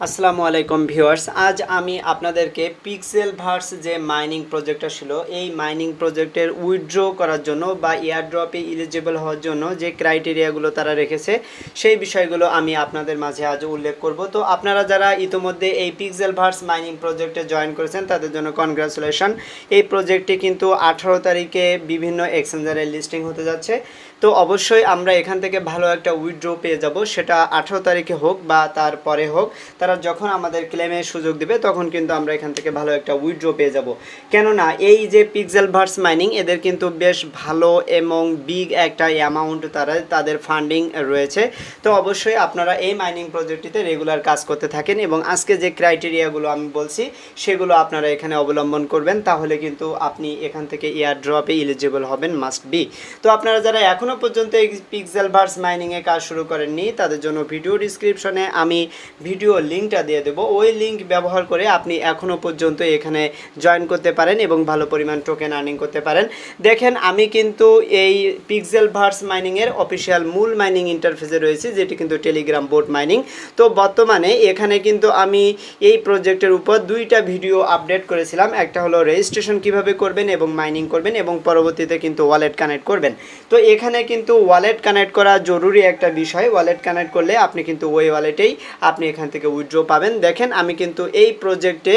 আসসালামু আলাইকুম ভিউয়ার্স, আজ আমি আপনাদেরকে পিক্সেলভার্স যে মাইনিং প্রজেক্টটা ছিল এই মাইনিং প্রজেক্টের উইথড্র করার জন্য বা এয়ারড্রপে এলিজিবল হওয়ার জন্য যে ক্রাইটেরিয়াগুলো তারা রেখেছে সেই বিষয়গুলো আমি আপনাদের মাঝে আজ উল্লেখ করব। তো আপনারা যারা ইতিমধ্যে এই পিক্সেলভার্স মাইনিং প্রজেক্টে জয়েন করেছেন তাদের জন্য কনগ্রাচুলেশন। এই প্রজেক্টটি কিন্তু 18 তারিখে বিভিন্ন এক্সচেঞ্জারে লিস্টিং হতে যাচ্ছে। তো অবশ্যই আমরা এখান থেকে ভালো একটা উইথড্র পেয়ে যাব, সেটা 18 তারিখে হোক বা তারপরে হোক। তারা যখন আমাদের ক্লেমের সুযোগ দেবে তখন কিন্তু আমরা এখান থেকে ভালো একটা উইথড্র পেয়ে যাব। কেননা এই যে পিক্সেলভার্স মাইনিং এদের কিন্তু বেশ ভালো এবং বিগ একটা অ্যামাউন্ট তাদের ফান্ডিং রয়েছে। তো অবশ্যই আপনারা এই মাইনিং প্রজেক্টটিতে রেগুলার কাজ করতে থাকেন এবং আজকে যে ক্রাইটেরিয়াগুলো আমি বলছি সেগুলো আপনারা এখানে অবলম্বন করবেন, তাহলে কিন্তু আপনি এখান থেকে এয়ার ড্রপে এলিজিবল হবেন, মাস্ট বি। তো আপনারা যারা এখনও পর্যন্ত এই পিক্সেলভার্স মাইনিংয়ে কাজ শুরু করেননি তাদের জন্য ভিডিও ডিসক্রিপশনে আমি ভিডিও লিঙ্কটা দিয়ে দেবো। ওই লিঙ্ক ব্যবহার করে আপনি এখনও পর্যন্ত এখানে জয়েন করতে পারেন এবং ভালো পরিমাণ টোকেন আর্নিং করতে পারেন। দেখেন, আমি কিন্তু এই পিক্সেলভার্স মাইনিংয়ের অফিসিয়াল মূল মাইনিং ইন্টারফেসে রয়েছে, যেটি কিন্তু টেলিগ্রাম বোট মাইনিং। তো বর্তমানে এখানে কিন্তু আমি এই প্রজেক্টের উপর দুইটা ভিডিও আপডেট করেছিলাম। একটা হলো রেজিস্ট্রেশন কিভাবে করবেন এবং মাইনিং করবেন, এবং পরবর্তীতে কিন্তু ওয়ালেট কানেক্ট করবেন। তো এখানে কিন্তু ওয়ালেট কানেক্ট করা জরুরি একটা বিষয়। ওয়ালেট কানেক্ট করলে আপনি কিন্তু ওই ওয়ালেটেই আপনি এখান থেকে উইথড্র পাবেন। দেখেন, আমি কিন্তু এই প্রজেক্টে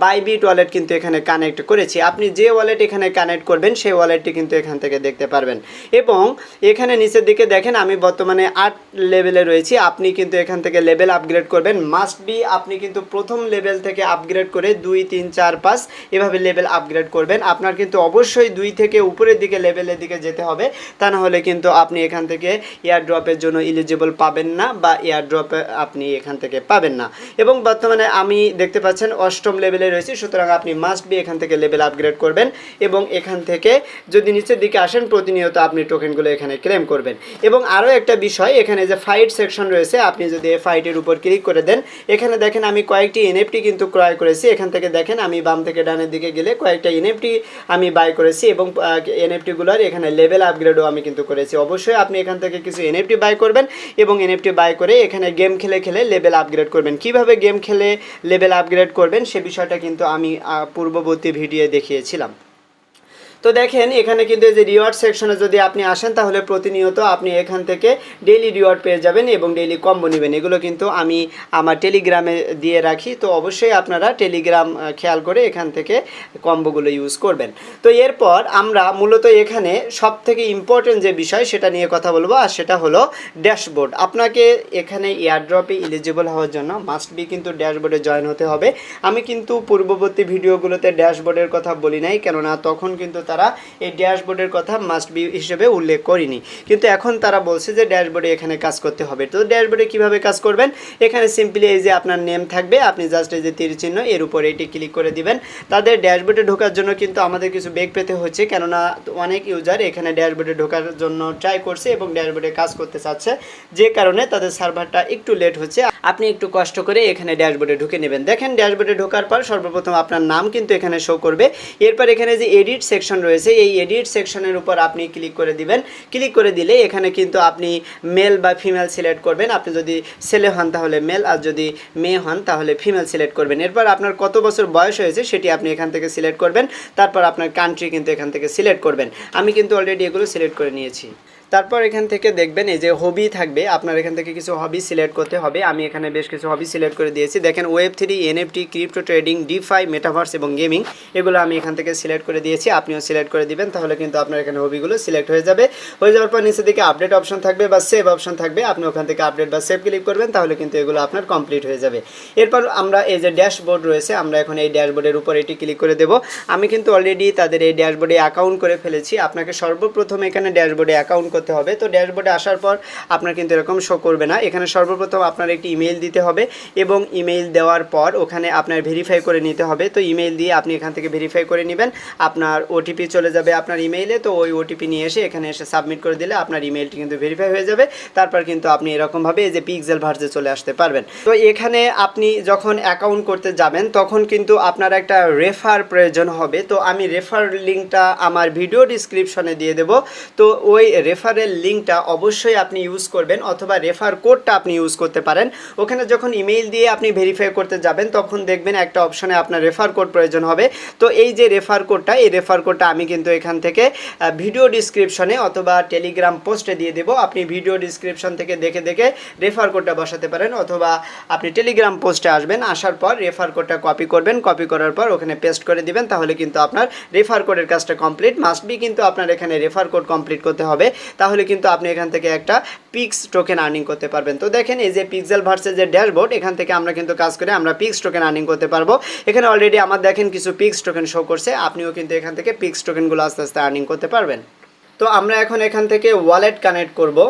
বাইবিট ওয়ালেট কিন্তু এখানে কানেক্ট করেছি। আপনি যে ওয়ালেট এখানে কানেক্ট করবেন সেই ওয়ালেটটি কিন্তু এখান থেকে দেখতে পারবেন। এবং এখানে নিচের দিকে দেখেন, আমি বর্তমানে 8 লেভেলে রয়েছি। আপনি কিন্তু এখান থেকে লেভেল আপগ্রেড করবেন, মাস্ট বি। আপনি কিন্তু প্রথম লেভেল থেকে আপগ্রেড করে 2, 3, 4, 5 এভাবে লেভেল আপগ্রেড করবেন। আপনার কিন্তু অবশ্যই 2 থেকে উপরের দিকে লেভেলের দিকে যেতে হবে, তা না হলে কিন্তু আপনি এখান থেকে এয়ার ড্রপের জন্য এলিজিবল পাবেন না বা এয়ার ড্রপে আপনি এখান থেকে পাবেন না। এবং বর্তমানে আমি দেখতে পাচ্ছেন 8ম লেভেলে রয়েছি, সুতরাং আপনি মাস্ট বি এখান থেকে লেভেল আপগ্রেড করবেন। এবং এখান থেকে যদি নিচের দিকে আসেন প্রতিনিয়ত আপনি টোকেনগুলো এখানে ক্লেম করবেন। এবং আরও একটা বিষয়, এখানে যে ফাইট সেকশন রয়েছে, আপনি যদি এই ফাইটের উপর ক্লিক করে দেন, এখানে দেখেন আমি কয়েকটি এনএফটি কিন্তু ক্রয় করেছি। এখান থেকে দেখেন আমি বাম থেকে ডানের দিকে গেলে কয়েকটা এনএফটি আমি বাই করেছি এবং এনএফটিগুলোর এখানে লেভেল আপগ্রেডও আমি কিন্তু করেছি। অবশ্যই আপনি এখান থেকে কিছু এনএফটি বাই করবেন এবং এনএফটি বাই করে এখানে গেম খেলে খেলে লেভেল আপগ্রেড করবেন। কিভাবে গেম খেলে লেভেল আপগ্রেড করবেন সে বিষয়টা কিন্তু আমি পূর্ববর্তী ভিডিও দেখিয়েছিলাম। তো দেখেন, এখানে কিন্তু এই যে রিওয়ার্ড সেকশনে যদি আপনি আসেন তাহলে প্রতিনিয়ত আপনি এখান থেকে ডেইলি রিওয়ার্ড পেয়ে যাবেন এবং ডেইলি কম্বো নেবেন। এগুলো কিন্তু আমি আমার টেলিগ্রামে দিয়ে রাখি। তো অবশ্যই আপনারা টেলিগ্রাম খেয়াল করে এখান থেকে কম্বোগুলো ইউজ করবেন। তো এরপর আমরা মূলত এখানে সব থেকে ইম্পর্টেন্ট যে বিষয় সেটা নিয়ে কথা বলবো, আর সেটা হলো ড্যাশবোর্ড। আপনাকে এখানে এয়ারড্রপে এলিজিবল হওয়ার জন্য মাস্ট বি কিন্তু ড্যাশবোর্ডে জয়েন হতে হবে। আমি কিন্তু পূর্ববর্তী ভিডিওগুলোতে ড্যাশবোর্ডের কথা বলি নাই, কেননা তখন কিন্তু তারা এই ড্যাশবোর্ডের কথা মাস্ট বি হিসেবে উল্লেখ করিনি, কিন্তু এখন তারা বলছে যে ড্যাশবোর্ডে এখানে কাজ করতে হবে। তো ড্যাশবোর্ডে কিভাবে কাজ করবেন, এখানে সিম্পলি এই যে আপনার নেম থাকবে, আপনি জাস্ট এই যে তীর চিহ্ন এর উপর এটি ক্লিক করে দিবেন। তাদের ড্যাশবোর্ডে ঢোকার জন্য কিন্তু আমাদের কিছু বেগ পেতে হচ্ছে, কেননা অনেক ইউজার এখানে ড্যাশবোর্ডে ঢোকার জন্য ট্রাই করছে এবং ড্যাশবোর্ডে কাজ করতে চাচ্ছে, যে কারণে তাদের সার্ভারটা একটু লেট হচ্ছে। আপনি একটু কষ্ট করে এখানে ড্যাশবোর্ডে ঢুকে নেবেন। দেখেন, ড্যাশবোর্ডে ঢোকার পর সর্বপ্রথম আপনার নাম কিন্তু এখানে শো করবে। এরপর এখানে যে এডিট সেকশন রয়েছে, এই এডিট সেকশনের উপর আপনি ক্লিক করে দিবেন। ক্লিক করে দিলে এখানে কিন্তু আপনি মেল বা ফিমেল সিলেক্ট করবেন। আপনি যদি ছেলে হন তাহলে মেল, আর যদি মেয়ে হন তাহলে ফিমেল সিলেক্ট করবেন। এরপর আপনার কত বছর বয়স হয়েছে সেটি আপনি এখান থেকে সিলেক্ট করবেন। তারপর আপনার কান্ট্রি কিন্তু এখান থেকে সিলেক্ট করবেন। আমি কিন্তু অলরেডি এগুলো সিলেক্ট করে নিয়েছি। তারপর এখান থেকে দেখবেন এই যে হবি থাকবে, আপনার এখান থেকে কিছু হবি সিলেক্ট করতে হবে। আমি এখানে বেশ কিছু হবি সিলেক্ট করে দিয়েছি। দেখেন, Web3, NFT, crypto trading, defy, metaverse এবং গেমিং, এগুলো আমি এখান থেকে সিলেক্ট করে দিয়েছি। আপনিও সিলেক্ট করে দিবেন, তাহলে কিন্তু আপনার এখানে হবিগুলো সিলেক্ট হয়ে যাবে। হয়ে যাওয়ার পর নিচের দিকে আপডেট অপশন থাকবে বা সেভ অপশন থাকবে, আপনি ওখান থেকে আপডেট বা সেভ ক্লিক করবেন, তাহলে কিন্তু এগুলো আপনার কমপ্লিট হয়ে যাবে। এরপর আমরা এই যে ড্যাশবোর্ড রয়েছে, আমরা এখন এই ড্যাশবোর্ডের উপর এটি ক্লিক করে দেব। আমি কিন্তু অলরেডি তাদের এই ড্যাশবোর্ডে অ্যাকাউন্ট করে ফেলেছি। আপনাকে সর্বপ্রথম এখানে ড্যাশবোর্ডে অ্যাকাউন্ট করতে হবে। তো ড্যাশবোর্ডে আসার পর আপনার কিন্তু এরকম শো করবে না। এখানে সর্বপ্রথম আপনার একটি ইমেইল দিতে হবে এবং ইমেইল দেওয়ার পর ওখানে আপনার ভেরিফাই করে নিতে হবে। তো ইমেইল দিয়ে আপনি এখান থেকে ভেরিফাই করে নেবেন। আপনার ওটিপি চলে যাবে আপনার ইমেইলে। তো ওই ওটিপি নিয়ে এসে এখানে এসে সাবমিট করে দিলে আপনার ইমেইলটি কিন্তু ভেরিফাই হয়ে যাবে। তারপর কিন্তু আপনি এরকমভাবে এই যে পিক্সেলভার্সে চলে আসতে পারবেন। তো এখানে আপনি যখন অ্যাকাউন্ট করতে যাবেন তখন কিন্তু আপনার একটা রেফার প্রয়োজন হবে। তো আমি রেফার লিঙ্কটা আমার ভিডিও ডিসক্রিপশনে দিয়ে দেব। তো ওই রেফার রেফারেল লিঙ্কটা অবশ্যই আপনি ইউজ করবেন অথবা রেফার কোডটা আপনি ইউজ করতে পারেন। ওখানে যখন ইমেইল দিয়ে আপনি ভেরিফাই করতে যাবেন তখন দেখবেন একটা অপশনে আপনার রেফার কোড প্রয়োজন হবে। তো এই যে রেফার কোডটা, এই রেফার কোডটা আমি কিন্তু এখান থেকে ভিডিও ডিসক্রিপশনে অথবা টেলিগ্রাম পোস্টে দিয়ে দেবো। আপনি ভিডিও ডিসক্রিপশন থেকে দেখে দেখে রেফার কোডটা বসাতে পারেন অথবা আপনি টেলিগ্রাম পোস্টে আসবেন, আসার পর রেফার কোডটা কপি করবেন, কপি করার পর ওখানে পেস্ট করে দিবেন, তাহলে কিন্তু আপনার রেফার কোডের কাজটা কমপ্লিট। মাস্ট বি কিন্তু আপনার এখানে রেফার কোড কমপ্লিট করতে হবে, তাহলে কিন্তু আপনি এখান থেকে একটা পিক্স টোকেন আর্নিং করতে পারবেন। তো দেখেন এই যে পিক্সেল ভার্সের যে ড্যাশবোর্ড, এখান থেকে আমরা কিন্তু কাজ করে আমরা পিক্স টোকেন আর্নিং করতে পারবো। এখানে অলরেডি আমার দেখেন কিছু পিক্স টোকেন শো করছে, আপনিও কিন্তু এখান থেকে পিক্স টোকেনগুলো আস্তে আস্তে আর্নিং করতে পারবেন। তো আমরা এখন এখান থেকে ওয়ালেট কানেক্ট করব।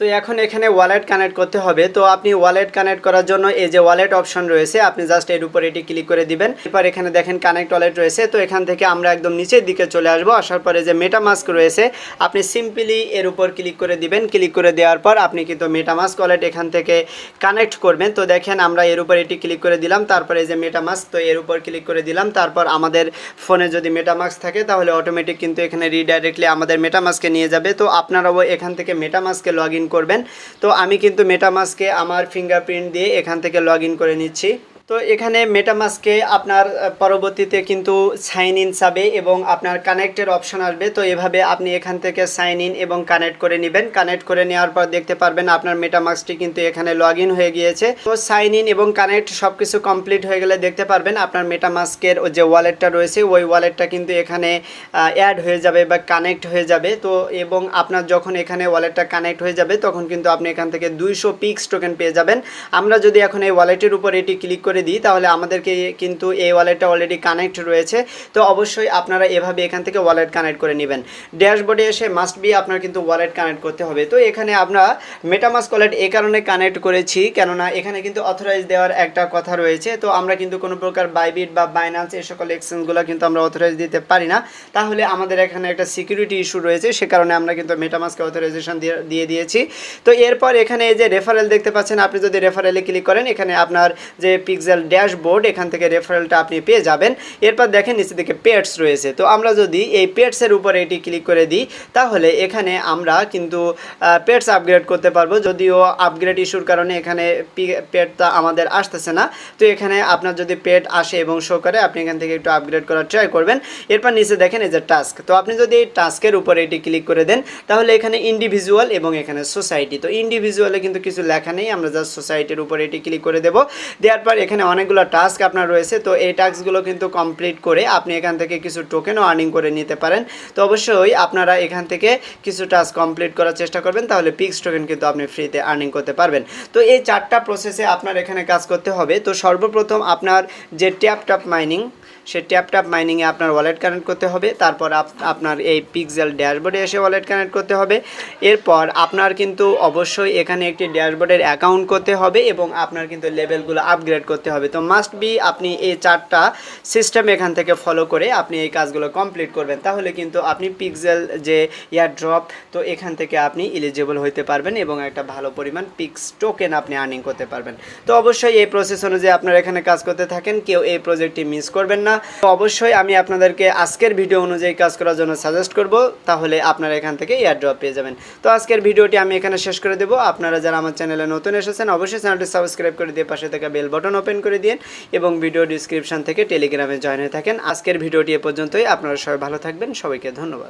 তো এখন এখানে ওয়ালেট কানেক্ট করতে হবে। তো আপনি ওয়ালেট কানেক্ট করার জন্য এই যে ওয়ালেট অপশন রয়েছে, আপনি জাস্ট এর উপর এটি ক্লিক করে দিবেন। এরপর এখানে দেখেন কানেক্ট ওয়ালেট রয়েছে। তো এখান থেকে আমরা একদম নিচের দিকে চলে আসবো, আসার পরে যে মেটামাস্ক রয়েছে আপনি সিম্পলি এর উপর ক্লিক করে দিবেন। ক্লিক করে দেওয়ার পর আপনি কিন্তু মেটামাস্ক ওয়ালেট এখান থেকে কানেক্ট করবেন। তো দেখেন আমরা এর উপর এটি ক্লিক করে দিলাম, তারপরে এই যে মেটামাস্ক, তো এর উপর ক্লিক করে দিলাম। তারপর আমাদের ফোনে যদি মেটামাস্ক থাকে তাহলে অটোমেটিক কিন্তু এখানে রিডাইরেক্টলি আমাদের মেটামাস্কে নিয়ে যাবে। তো আপনারাও এখান থেকে মেটামাস্কে লগ ইন করবেন। তো আমি কিন্তু মেটামাস্কে আমার ফিঙ্গারপ্রিন্ট দিয়ে এখান থেকে লগ ইন করে নিচ্ছি। তো এখানে মেটামাস্কে আপনার পরবর্তীতে কিন্তু সাইন ইন চাবে এবং আপনার কানেক্টের অপশন আসবে। তো এভাবে আপনি এখান থেকে সাইন ইন এবং কানেক্ট করে নেবেন। কানেক্ট করে নেওয়ার পর দেখতে পারবেন আপনার মেটামাস্কটি কিন্তু এখানে লগ ইন হয়ে গিয়েছে। তো সাইন ইন এবং কানেক্ট সব কিছু কমপ্লিট হয়ে গেলে দেখতে পারবেন আপনার মেটামাস্কের যে ওয়ালেটটা রয়েছে ওই ওয়ালেটটা কিন্তু এখানে অ্যাড হয়ে যাবে বা কানেক্ট হয়ে যাবে। তো এবং আপনার যখন এখানে ওয়ালেটটা কানেক্ট হয়ে যাবে তখন কিন্তু আপনি এখান থেকে 200 পিক্স টোকেন পেয়ে যাবেন। আমরা যদি এখন এই ওয়ালেটের উপর এটি ক্লিক করে দিই তাহলে আমাদেরকে কিন্তু এই ওয়ালেটটা অলরেডি কানেক্ট রয়েছে। তো অবশ্যই আপনারা এভাবে এখান থেকে ওয়ালেট কানেক্ট করে নেবেন। ড্যাশবোর্ডে এসে মাস্ট বি আপনার কিন্তু ওয়ালেট কানেক্ট করতে হবে। তো এখানে আমরা মেটামাস্ক ওয়ালেট এই কারণে কানেক্ট করেছি কেননা এখানে কিন্তু অথরাইজ দেওয়ার একটা কথা রয়েছে। তো আমরা কিন্তু কোনো প্রকার বাইবিট বা বাইন্যান্স এই সকল এক্সচেঞ্জগুলো কিন্তু আমরা অথরাইজ দিতে পারি না, তাহলে আমাদের এখানে একটা সিকিউরিটি ইস্যু রয়েছে, সে কারণে আমরা কিন্তু মেটামাস্কে অথরাইজেশন দিয়ে দিয়েছি। তো এরপর এখানে এই যে রেফারেল দেখতে পাচ্ছেন, আপনি যদি রেফারেলে ক্লিক করেন এখানে আপনার যে পিক্সেল ড্যাশবোর্ড এখান থেকে রেফারেলটা আপনি পেয়ে যাবেন। এরপর দেখেন নিচে দিকে পেটস রয়েছে। তো আমরা যদি এই পেটসের উপরে এটি ক্লিক করে দিই তাহলে এখানে আমরা কিন্তু পেটস আপগ্রেড করতে পারবো, যদিও আপগ্রেড ইস্যুর কারণে এখানে পেটটা আমাদের আসতেছে না। তো এখানে আপনার যদি পেট আসে এবং শো করে আপনি এখান থেকে একটু আপগ্রেড করার ট্রাই করবেন। এরপর নিচে দেখেন এই যে টাস্ক, তো আপনি যদি এই টাস্কের উপরে এটি ক্লিক করে দেন তাহলে এখানে ইন্ডিভিজুয়াল এবং এখানে সোসাইটি, তো ইন্ডিভিজুয়ালে কিন্তু কিছু লেখা নেই, আমরা জাস্ট সোসাইটির উপরে এটি ক্লিক করে দেবো। দেওয়ার পর এখানে অনেকগুলো টাস্ক আপনার রয়েছে। তো এই টাস্কগুলো কিন্তু কমপ্লিট করে আপনি এখান থেকে কিছু টোকেনও আর্নিং করে নিতে পারেন। তো অবশ্যই আপনারা এখান থেকে কিছু টাস্ক কমপ্লিট করার চেষ্টা করবেন, তাহলে পিক্স টোকেন কিন্তু আপনি ফ্রিতে আর্নিং করতে পারবেন। তো এই 4টা প্রসেসে আপনার এখানে কাজ করতে হবে। তো সর্বপ্রথম আপনার যে ট্যাপ মাইনিং, সে ট্যাপ মাইনিংয়ে আপনার ওয়ালেট কানেক্ট করতে হবে। তারপর আপনার এই পিক্সেল ড্যাশবোর্ডে এসে ওয়ালেট কানেক্ট করতে হবে। এরপর আপনার কিন্তু অবশ্যই এখানে একটি ড্যাশবোর্ডের অ্যাকাউন্ট করতে হবে এবং আপনার কিন্তু লেভেলগুলো আপগ্রেড করতে হবে। তো মাস্ট বি আপনি এই 4টা সিস্টেম এখান থেকে ফলো করে আপনি এই কাজগুলো কমপ্লিট করবেন, তাহলে কিন্তু আপনি পিক্সেল যে এয়ারড্রপ, তো এখান থেকে আপনি এলিজিবল হতে পারবেন এবং একটা ভালো পরিমাণ পিক্স টোকেন আপনি আর্নিং করতে পারবেন। তো অবশ্যই এই প্রসেস অনুযায়ী আপনারা এখানে কাজ করতে থাকেন, কেউ এই প্রজেক্টটি মিস করবেন না। তো অবশ্যই আমি আপনাদেরকে আজকের ভিডিও অনুযায়ী কাজ করার জন্য সাজেস্ট করব, তাহলে আপনারা এখান থেকে এয়ারড্রপ পেয়ে যাবেন। তো আজকের ভিডিওটি আমি এখানে শেষ করে দেবো। আপনারা যারা আমার চ্যানেলে নতুন এসেছেন অবশ্যই চ্যানেলটি সাবস্ক্রাইব করে দিয়ে পাশে থাকা বেল বাটন ওপেন করে দিন এবং ভিডিও ডিসক্রিপশন থেকে টেলিগ্রামে জয়েন হয়ে থাকেন। আজকের ভিডিওটি এ পর্যন্তই। আপনারা সবাই ভালো থাকবেন, সবাইকে ধন্যবাদ।